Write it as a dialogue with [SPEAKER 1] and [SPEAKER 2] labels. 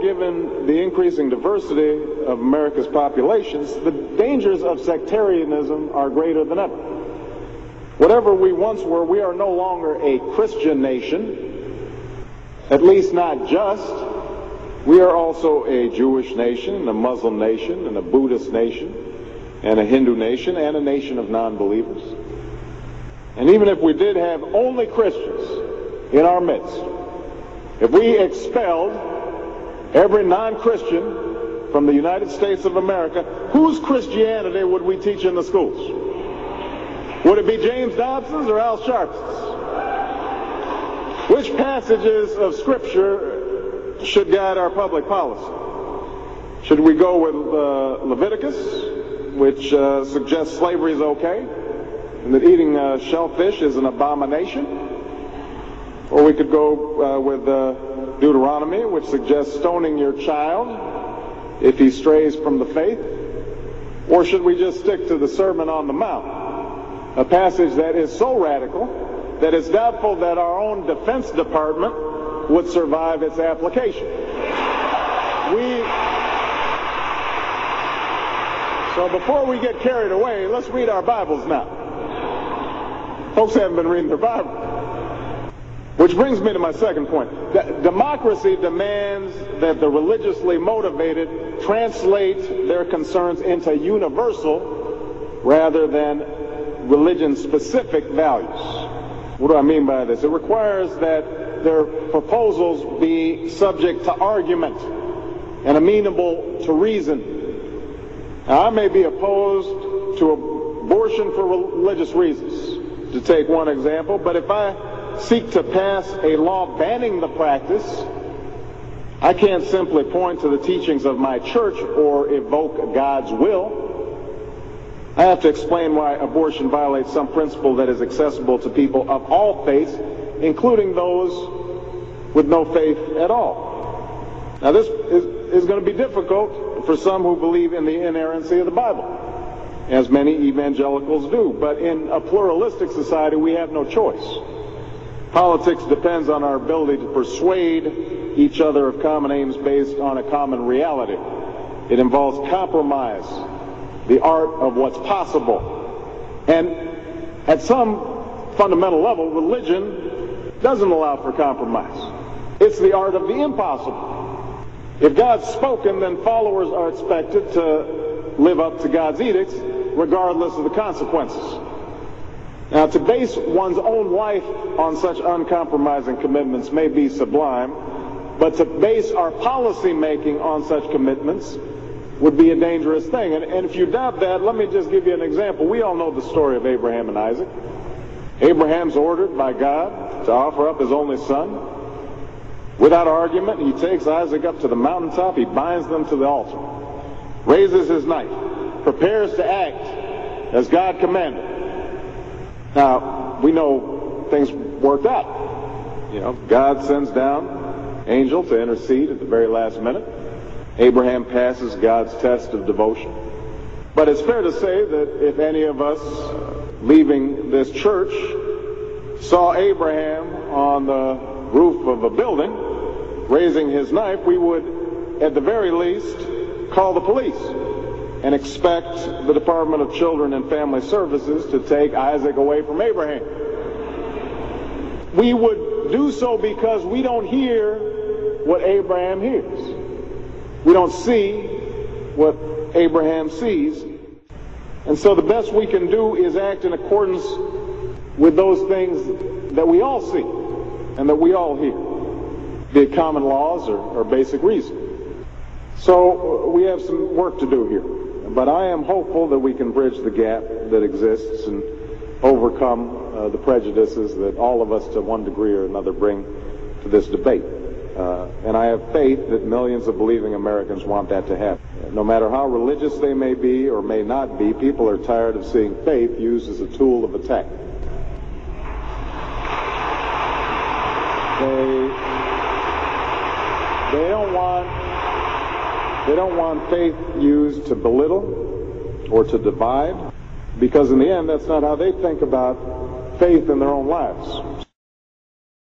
[SPEAKER 1] Given the increasing diversity of America's populations, the dangers of sectarianism are greater than ever. Whatever we once were, we are no longer a Christian nation, at least not just. We are also a Jewish nation, a Muslim nation, and a Buddhist nation, and a Hindu nation, and a nation of non-believers. And even if we did have only Christians in our midst, if we expelled every non-Christian from the United States of America, whose Christianity would we teach in the schools? Would it be James Dobson's or Al Sharps's? Which passages of Scripture should guide our public policy? Should we go with Leviticus, which suggests slavery is okay, and that eating shellfish is an abomination? Or we could go with Deuteronomy, which suggests stoning your child if he strays from the faith? Or should we just stick to the Sermon on the Mount, a passage that is so radical that it's doubtful that our own Defense Department would survive its application? So before we get carried away, let's read our Bibles now. Folks haven't been reading their Bible. Which brings me to my second point. Democracy demands that the religiously motivated translate their concerns into universal rather than religion-specific values. What do I mean by this? It requires that their proposals be subject to argument and amenable to reason. Now, I may be opposed to abortion for religious reasons, to take one example, but if I seek to pass a law banning the practice, I can't simply point to the teachings of my church or evoke God's will. I have to explain why abortion violates some principle that is accessible to people of all faiths, including those with no faith at all. Now, this is going to be difficult for some who believe in the inerrancy of the Bible, as many evangelicals do. But in a pluralistic society, we have no choice. Politics depends on our ability to persuade each other of common aims based on a common reality. It involves compromise, the art of what's possible. And at some fundamental level, religion doesn't allow for compromise. It's the art of the impossible. If God's spoken, then followers are expected to live up to God's edicts, regardless of the consequences. Now, to base one's own life on such uncompromising commitments may be sublime, but to base our policy making on such commitments would be a dangerous thing. And if you doubt that, let me just give you an example. We all know the story of Abraham and Isaac. Abraham's ordered by God to offer up his only son. Without argument, he takes Isaac up to the mountaintop, he binds them to the altar, raises his knife, prepares to act as God commanded. Now, we know things worked out. You know, God sends down an angel to intercede at the very last minute. Abraham passes God's test of devotion. But it's fair to say that if any of us leaving this church saw Abraham on the roof of a building raising his knife, we would, at the very least, call the police and expect the Department of Children and Family Services to take Isaac away from Abraham. We would do so because we don't hear what Abraham hears. We don't see what Abraham sees. And so the best we can do is act in accordance with those things that we all see and that we all hear, be it common laws or basic reason. So we have some work to do here. But I am hopeful that we can bridge the gap that exists and overcome the prejudices that all of us to one degree or another bring to this debate. And I have faith that millions of believing Americans want that to happen. No matter how religious they may be or may not be, people are tired of seeing faith used as a tool of attack. They don't want faith used to belittle or to divide, because in the end, that's not how they think about faith in their own lives.